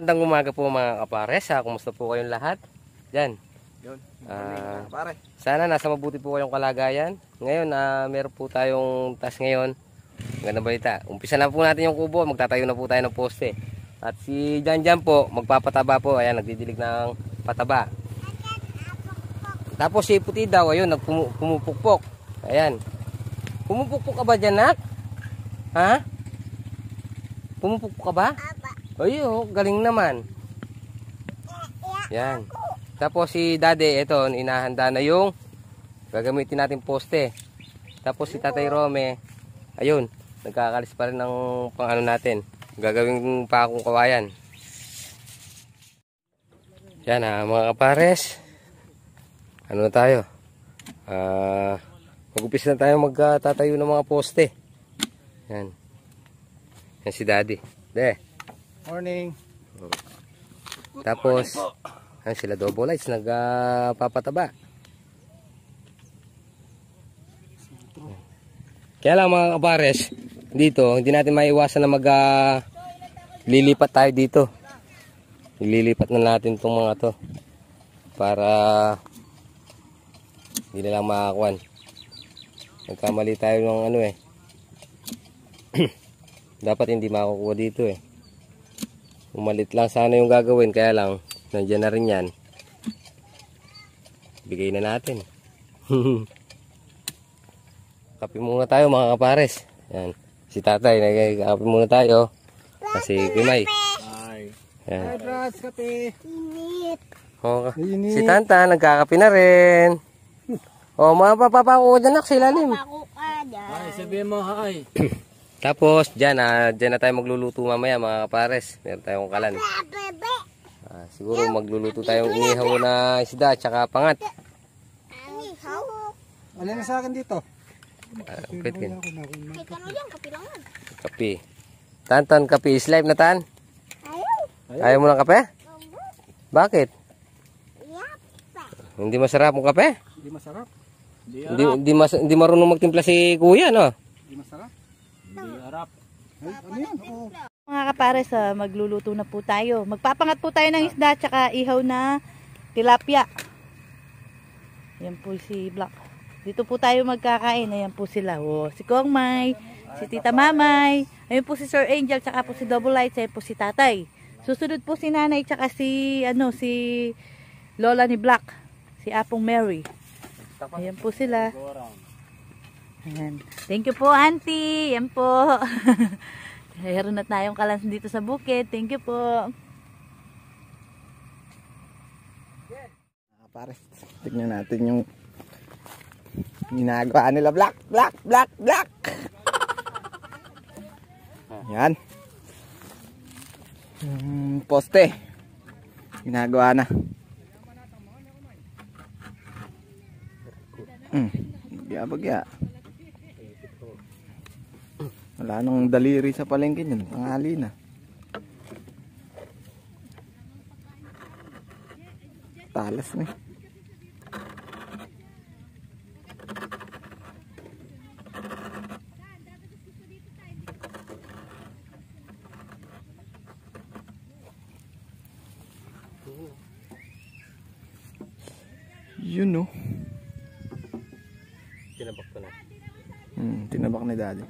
Magandang umaga po mga kapares. Kumusta po kayong lahat? Yan. Yun. Sana nasa mabuti po kayong kalagayan. Ngayon, meron po tayong task ngayon. Magandang balita. Umpisa na po natin yung kubo. Magtatayo na po tayo ng poste. At si Jan po, magpapataba po. Ayan, nagdidilig ng pataba. Tapos si Puti daw, ayun, pumupukpok. Ayan. Pumupukpok ka ba dyan, nak? Ha? Pumupukpok ka ba? Ayo, galing naman. Yan. Tapos si Daddy, ito, inahanda na yung gagamitin natin poste. Tapos si Tatay Rome, ayun, nagkakalis pa rin ng pang-ano natin. Gagawin pa akong kawayan. Yan mga kapares. Ano na tayo? Mag-upisa na tayo magtatayo ng mga poste. Yan. Yan si Daddy. De. Morning. Tapos, sila double lights nagpapataba. Kaya lang mga kapares, dito, hindi natin maiwasan na lilipat tayo dito. Ililipat na natin itong mga to. Para hindi na lang makakuan. Nagkamali tayo ng ano eh. Dapat hindi makukuha dito eh. Umalit lang sana yung gagawin, kaya lang nandiyan na rin yan. Bigay na natin. Kape muna tayo mga kapares. Yan. Si Tatay, nagkape muna tayo. Kasi Kimay. Yan. Kape. Oh, si Tanta, nagkakape na rin. Oh, mga papapako dyan sa ilalim. Ay, sabihin mo, hi. Tapos, dyan na tayo magluluto mamaya mga kapares. Meron tayong kalan. Siguro magluluto tayong inihaw na isda at saka pangat. Ano na sa akin dito? Kape. Tan, kape is live na tan? Ayaw mo ng kape? Bakit? Hindi masarap ang kape? Hindi masarap. Hindi marunong magtimpla si kuya, no? Hindi masarap. Hindi harap. Ano yan? Oo. Mga kapares, magluluto na po tayo. Magpapangat po tayo ng isda at saka ihaw na tilapia. Ayan po si Black. Dito po tayo magkakain. Ayan po sila. Oh, si Kong May, si Tita Mamay. Ayan po si Sir Angel, tsaka po si Double Lights. Ayan po si Tatay. Susunod po si Nanay, tsaka si Lola ni Black. Si Apong Mary. Ayan po sila. Ayan. Thank you po, Auntie. Ayan po. Meron na tayong kalan dito sa bukid. Thank you po. Pares, tignan natin yung ginagawa nila. Black. Yan. Poste. Ginagawa na. Bagya. Wala nang daliri sa palengke niyan. Tanghali na. Talas na. You know. Tinabak ko na. Tinabak ni Daddy.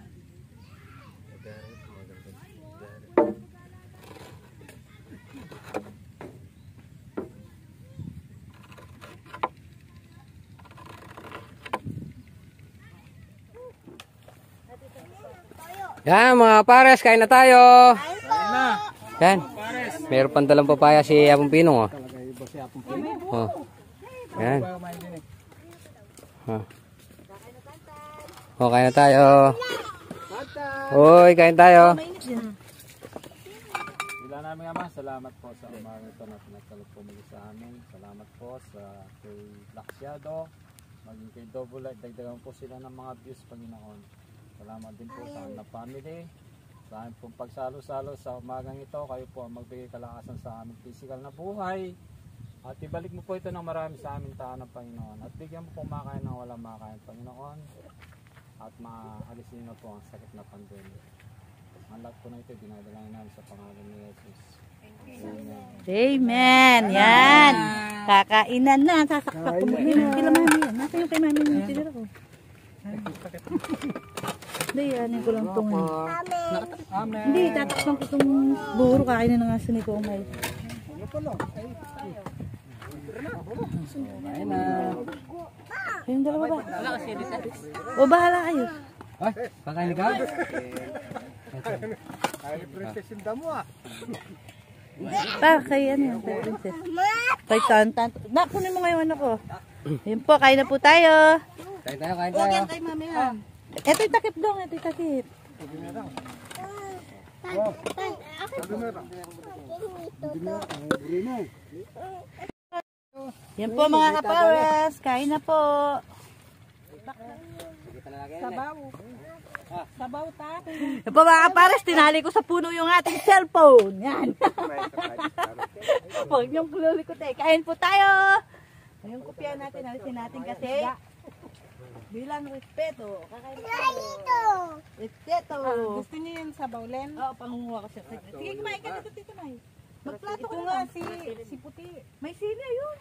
Yan mga pares, kain na tayo. Kain na. Yan. Meron pang dalang papaya si Apong Pinong. Oh. Yan. Oh, kain na tayo. Hoy, kain tayo. Bila namin Ama, salamat po sa umaga ito na pinagkalog po muli sa amin. Salamat po sa kay Laksiado, maging kay Double Light. Dagdagan po sila ng mga views, Panginoon. Salamat din po sa amin na family. Sa amin pong pagsalo-salo sa umagang ito. Kayo po ang magbigay kalakasan sa aming physical na buhay. At ibalik mo po ito ng marami sa aming tahanan, Panginoon. At bigyan mo po makain ng walang makain, Panginoon. At maalisin na po ang sakit na pandemya. Ang lahat po na ito, dinadala namin sa pangalan ni Jesus. Amen. Yan. Kakainan na. Sasaksak ko mo. Kila mami yan. Nasa yung kay mami yung tinira ko. Hindi, yanin ko lang itong. Hindi, tatakpan ko itong buro. Kakainin na nga sa ni Komay. Yung dalawa ba? O bahala kayo. Ay, kakain ka? Pa, kay ano yan, kay princess. Kay Tantan. Kunin mo ngayon ano ko. Yun po, kain na po tayo. Kain tayo, kain Huwag tayo. yan kay mami ha. Ito yung takip dong, ito yung takip. Yan po mga kapares, kain na po. Yan po mga kapares, tinali ko sa puno yung ating cellphone. Yan. Huwag niyong kulikot eh. Kain po tayo. Yung kopya natin, alisin natin kasi. Bilang respeto. Kakain po tayo. Respeto. Gusto niyo yung sabaw, Len? Oo, pangunguha ko siya. Sige, kumain ka dito, Tito May. Magplato Ito ka nga, na. si Puti. May sili, ayun.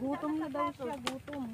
Gutom na daw siya, gutom.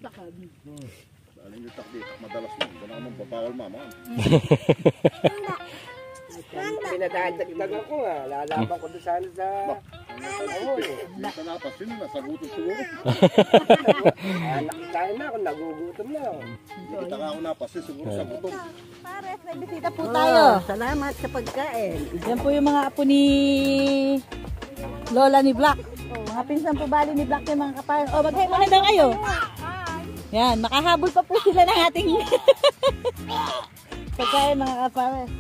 Alam niyo takdi, madalas mo. Ito na naman babawal mama. Pinadagdag ako ha. Lalaban ko doon sana sa... Dito napas yun, nasa gutom siguro. Nakikain na ako, nagugutom na ako. Kita nga ako napas siguro sa gutom. Pares, may bisita po tayo. Salamat sa pagkain. Yan po yung mga apo ni Lola ni Black. Mga pinsan po bali ni Black yung mga kapares. O, mag-hi muna daw kayo. Yan, makahabol pa po sila ng ating pagkain mga kapares.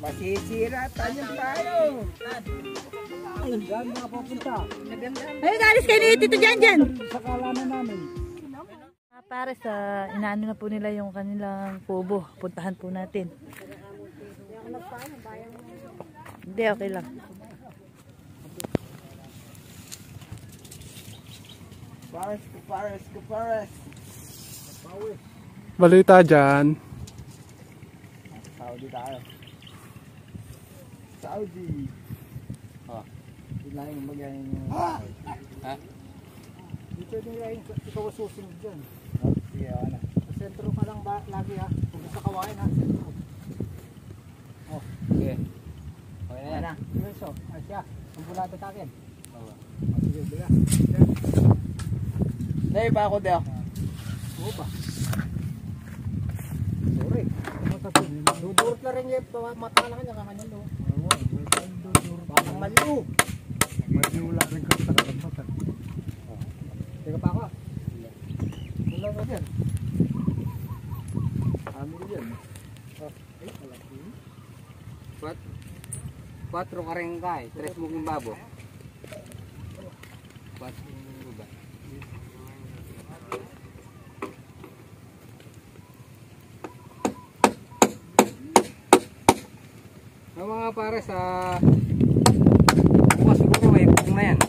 Masisira tayo. Ayun, alis kayo ni Tito Jan. Sakala na namin. Kapares, inaano na po nila yung kanilang kubo. Puntahan po natin. Hindi, okay lang. Pares. Balita dyan. Saudi tayo. Saudi. Hindi yung magaling yung... Ha? Dito nila yung ikaw susunod dyan. Sige, ako na. Sa sentro ka lang ba lagi ha? Kung sa kawain ha? Sentro. Sige. Okay na yan. Yes, ay siya. Ang bulado sa akin. Sige, bila. Dahil pa ako, Deo. Oo ba? Sorry. Dudurot na rin yung mata na kanya kanyan do. Bakang maliw. Maliw lang rin ka talagang mata. Teka pa ako. Wala ka dyan. Amin dyan. Ay, malaki. 4 karengkay, 3 muging babo. 4 ba? Ang mga pare sa bukas siguro may bukong na yan.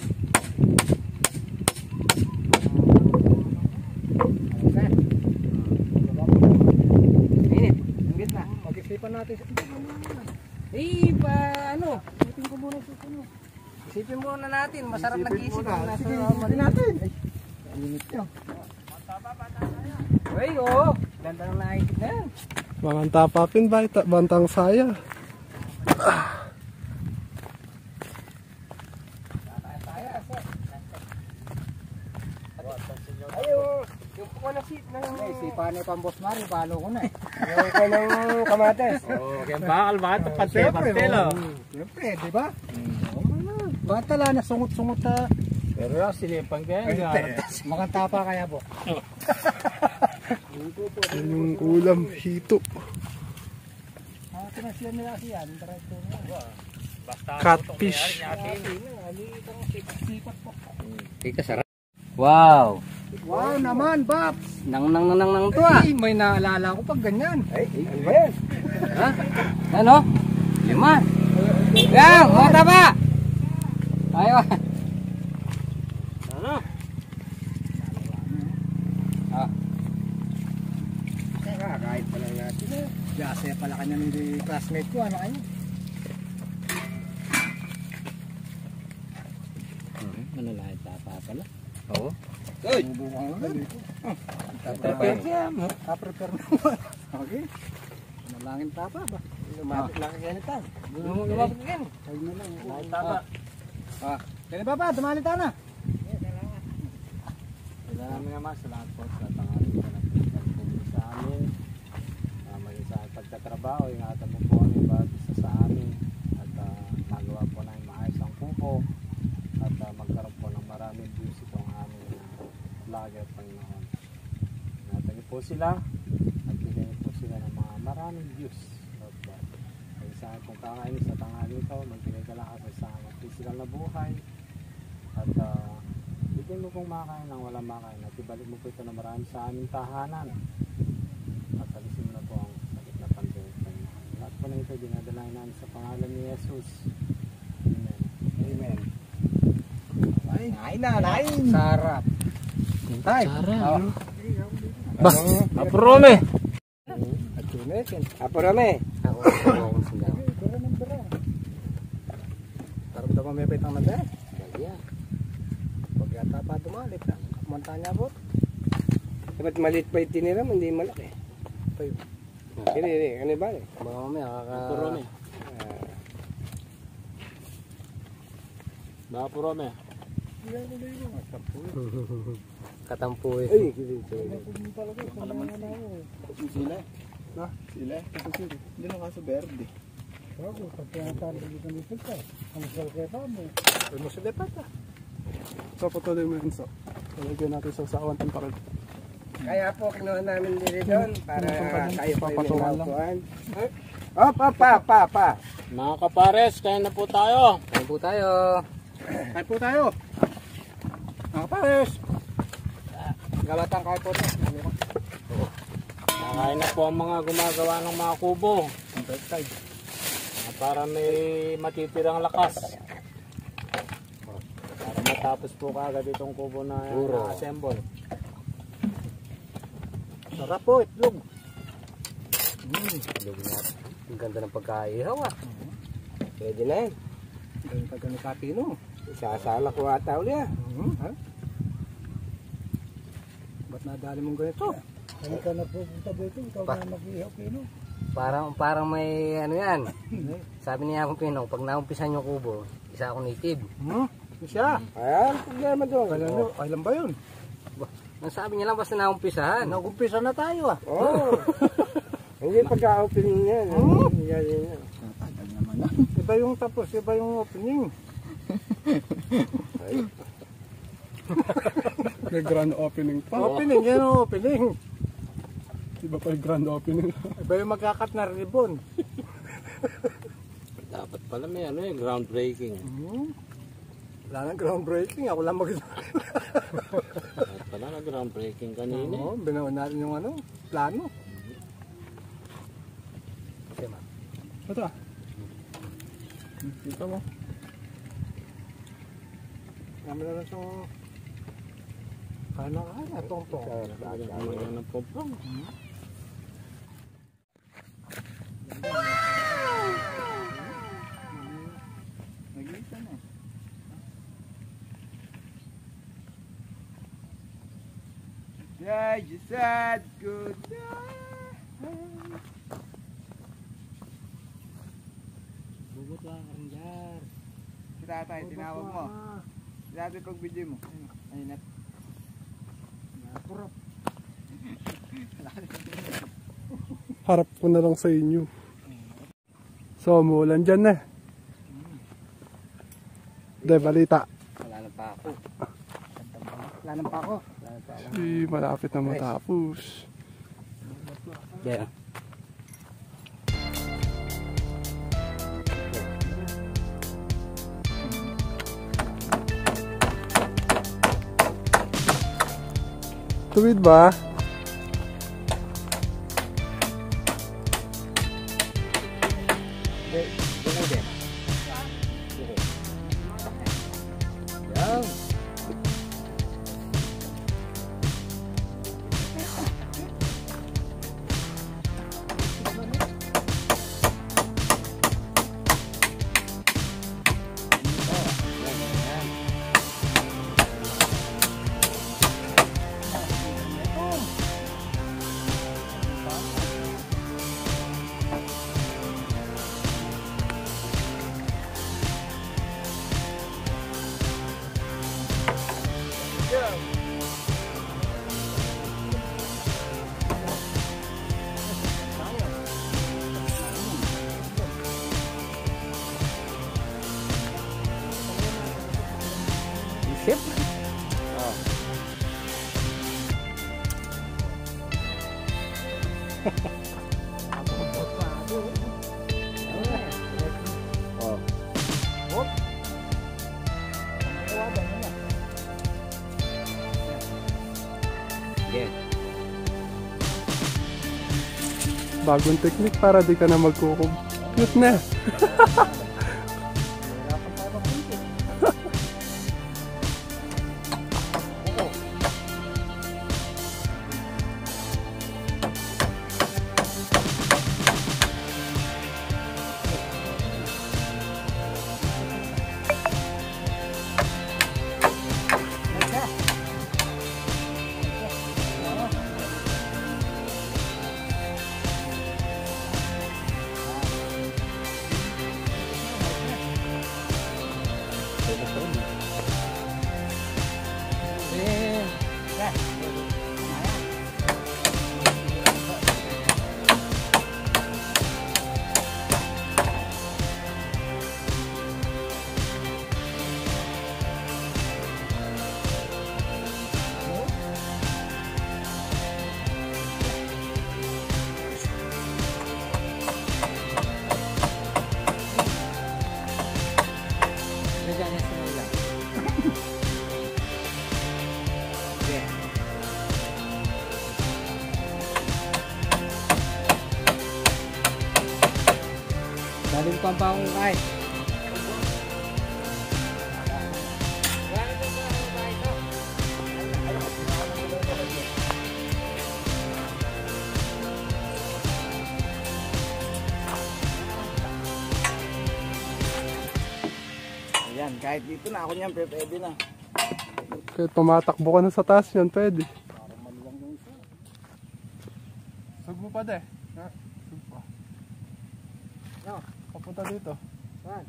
Okay. Init. Init na. Pag-isipan natin. Ano? Isipin ko muna susunod. Isipin muna natin. Masarap nag-iisip. Isipin natin. Init nyo. Ay, oo. Ganda ng naisip na yan. Mga tapapin ba? Bantang saya. Ayo, yung po na seat na yung isipan ni Pambos Mari, palo ko na eh. Yung ko ng kamates. Oo, kaya bakal ba? Pastel, siyempre, di ba? Batala na sungot-sungot na. Pero yung silipang kaya, makanta pa kaya po. Yan yung ulam, hito. Tinasyan nila siyan, diretso na. Catfish. Ika sarap. Wow. Wow naman, Babs! Nang to ah. Ay, may naalala ko pag ganyan. Ay, ano ba yan? Ha? Ano? Lima. Yang, mata ba? Ayo. Ano? Kahit pa lang natin eh. Yase pala kanya ng classmate ko, ano kanya? Manalahit tapa pala. Oo. Uy! Prepare siya, prepare naman. Okay. Malangin tapa ba? Lumapit lang kaya nito. Lumapit kaya nito. Ay na lang. Malangin tapa. Kaya ba ba? Dumalit na. Salamat naman sa lahat po sa tangarin ko na pinagpapagod sa amin. Maging sa pagtatrabaho, ingatan mo po kami bawat isa sa amin. At magawa po na yung maayos ang kubo. At magkaroon po ng maraming views itong aming vlogger, Panginoon. Ingatan niyo po sila at bigyan niyo po sila ng mga maraming views. Lord God. Ay sa kung kakainin sa tanghali ito, magbigay ka lakas sa physical na buhay. At bigyan mo pong makain ng walang makain at ibalik mo po ito na marami sa aming tahanan at alisin mo na po ang sakit na pandemic. Lahat po na ito dinadalain namin sa pangalan ni Jesus. Amen. Amen. Nain na, nain! Sarap! Hintay! Sarap! Ba, aprome. Apurame. Ako ang sundaw. Sarap daw mamipit ang nanda. Daliya. Pag yata pa dumalit, kumanta niya po. Dapat maliit pa itiniram, hindi malaki. Hindi, ano ba eh? Baka mamaya kaka... Apurame. Baka purome. Katampo eh. Ay, Sila. Na, sila. Ito sila. Hindi na kaso verde. bago, pag pinatalo dito nito ka. Ang sal kaya pa mo. Ay mo sila pata. So, patuloy mo yun. So, talagyan natin sa sawan tempered. Kaya po kinuha namin dito doon para kayo po yung Papatukan lang. naupuan. Pa. Mga kapares, kaya na po tayo. Kain po tayo. Kaya po tayo. Mga kapares. Galatang kaya po tayo. Nakain na po ang mga gumagawa ng mga kubo. Para may matitirang lakas. Para matapos po kagad itong kubo na assemble. Sarap po, itlog. Ang ganda ng pagkaihaw ah. Pwede na yan. Ganyan ka ganyan katino. Isasala ko ata uli ah. Ha? Ba't nadali mong ganito? Ano ka na pupunta dito? Ikaw na mag-ihaw pino. Parang may ano yan. Sabi niya akong Pinong, pag naumpisan yung kubo, isa akong native. Siya. Ayan, problema doon. Kailan ba yun? Ang sabi niya lang basta naumpisahan. Nag-umpisa na tayo ah. Oo. Hindi pagka-opening yan. Tatagal naman na. Iba yung tapos, iba yung opening. May grand opening pa. Opening, yan ang opening. Iba pa yung grand opening. Iba yung magkakat na ribbon. Dapat pala may ano yung groundbreaking. Wala nang groundbreaking, ako lang Dapat pala na groundbreaking kanina. Oo, binawa natin yung ano, plano. Ito ah. Dito mo. Kami na lang itong kana-kana, pong-pong. Lagyan ng pompong. Nag-iisa na. Yeah, you said good night. Bugot lang, Karinjar. Si tatay, tinawag mo. Si tatay pag video mo. Ayun na. Harap ko na lang sa inyo. So, umuulan dyan na. Hindi, balita. Wala na pa ako. Wala nang pa ako. Malapit na matapos. Yan. Tuwid ba? Yan. Isip? Oh. Yan. Bagong technique para di ka na magkukumpute na. Daling pampakong kahit. Ayan, kahit dito na ako niyan, pwede na. Kahit tumatakbo ka na sa taas yan, pwede. Sug mo pa de. Ha? Sug pa. No, papunta dito. Saan?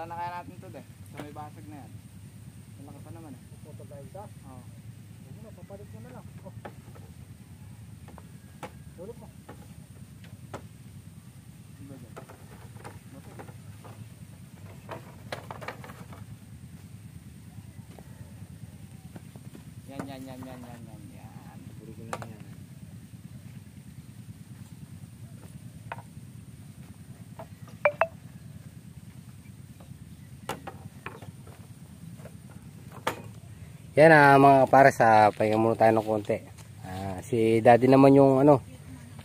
Punta na kaya natin to de. Sa may basag na yan. Malaki pa naman eh. Punta tayo sa? Oo. Huwag mo na, papalit mo na lang. Oh. Tulog mo. Iba dyan. Yan. Puro ko lang yan. Yan mga para sa pahinga muna tayo ng konti. Si daddy naman yung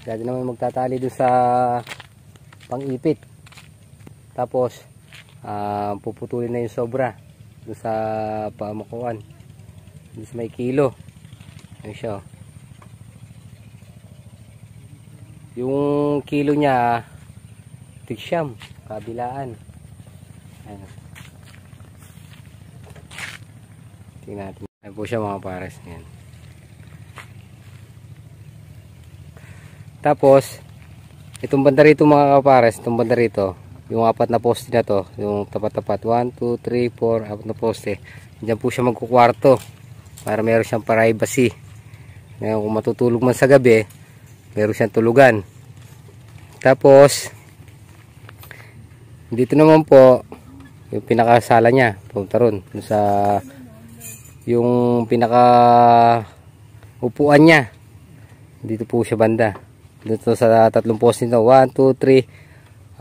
daddy naman magtatali dun sa pang-ipit. Tapos puputulin na yung sobra dun sa pamakuan. Dun sa may kilo. Ayun siya. Yung kilo niya tigyam, kabilaan. Ayun. Tingnan natin. Ayan po siya mga pares. Ayan. Tapos, itong banda rito mga kapares, itong banda rito, yung apat na poste na to, yung tapat-tapat, 1, 2, 3, 4, apat na poste. Diyan po siya magkukwarto para meron siyang privacy. Ngayon, kung matutulog man sa gabi, meron siyang tulugan. Tapos, dito naman po, yung pinakasala niya, punta ron, sa yung pinaka upuan niya dito po siya banda dito sa tatlong poste nito, 1, 2,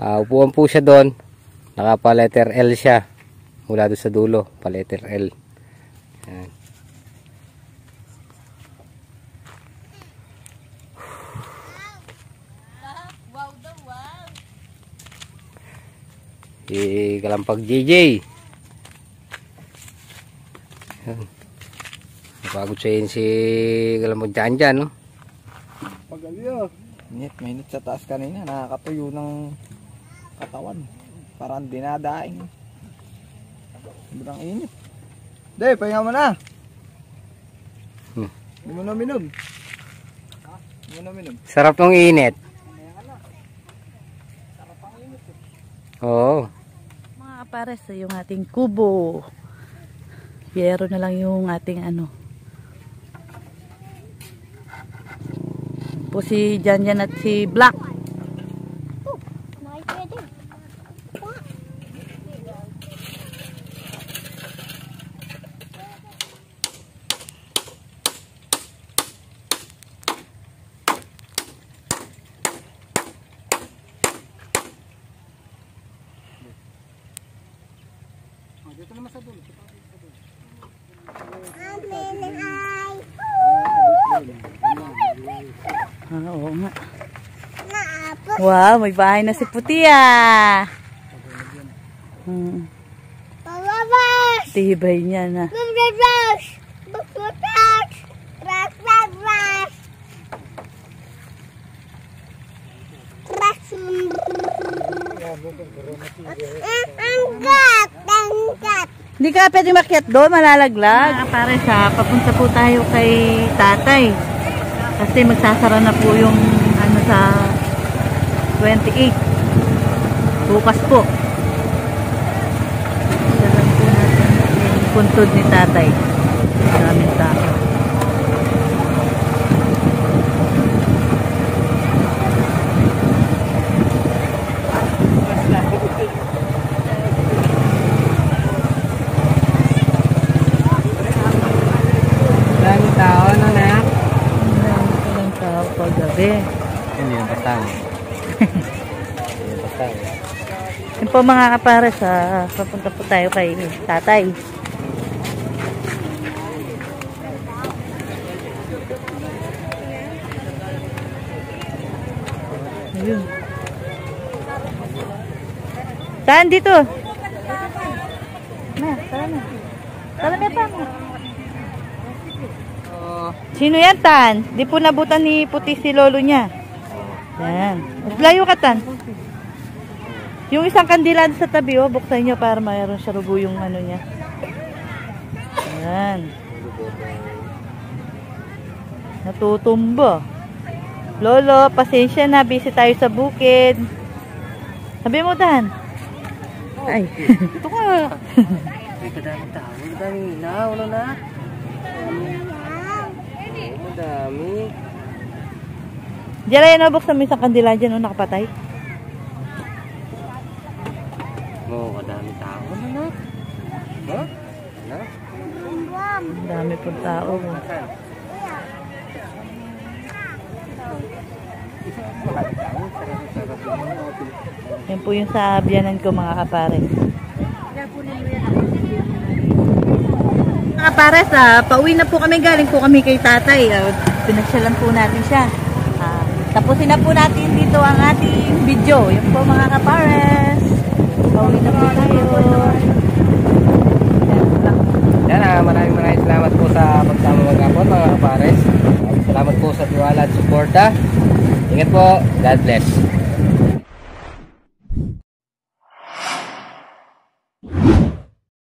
3 upuan po siya doon, nakapa letter L siya mula doon sa dulo, pa letter L. Ayan. Kalampag JJ. Napagod siya yun si Kalampag dyan, no? Pagalyo. Mainit sa taas kanina. Nakakatuyo ng katawan. Parang dinadaing. Sobrang init. Dey, pahinga mo na. Hindi mo na minom. Hindi mo na minom. Sarap ng init. Oo. Mga kapares, yung ating kubo. Yero na lang yung ating po si Janjan at si Black. Dito naman sa dulo. Oo nga. Wow, may bahay na si Puti ah. Tibay niya na. Hindi ka pwede makiat doon, malalaglag. Para sa papunta po tayo kay tatay. Kasi magsasara na po yung sa 28. Bukas po. Saran po natin yung puntod ni tatay. Maraming tao. Daming tao, na? Maraming tao paggabi. Hindi yung patang. Yun po mga kapares, papunta po tayo kay tatay. Ayun. Saan dito? Na, tara na. Tara na pa. Sino yan, Tan? Di po nabutan ni Puti si lolo niya. Yan. Layo ka, Tan. Yung isang kandila sa tabi, buksan niyo para mayroon siya rugo yung niya. Yan. Natutumbo. Lolo, pasensya na. Busy tayo sa bukid. Sabi mo, Dan. Ay. Ito ka. Ay, kadaming tao. Kadaming ilaw. Ano na? Oo, madami. Diyan ay nabuksan mo isang kandila dyan, nakapatay. Oo, kadaming tao. Ano na? Ha? Ano? Ang dami pong tao. Yan po yung sa biyanan ko mga kapares. Mga kapares, pauwi na po kami. Galing po kami kay tatay. Pinasyalan po natin siya. Tapusin na po natin dito ang ating video. Yan po mga kapares. Pauwi na po tayo. Yan, maraming salamat po sa pagsama magkapon mga kapares. Salamat po sa tiwala at suporta. Ingat po. God bless.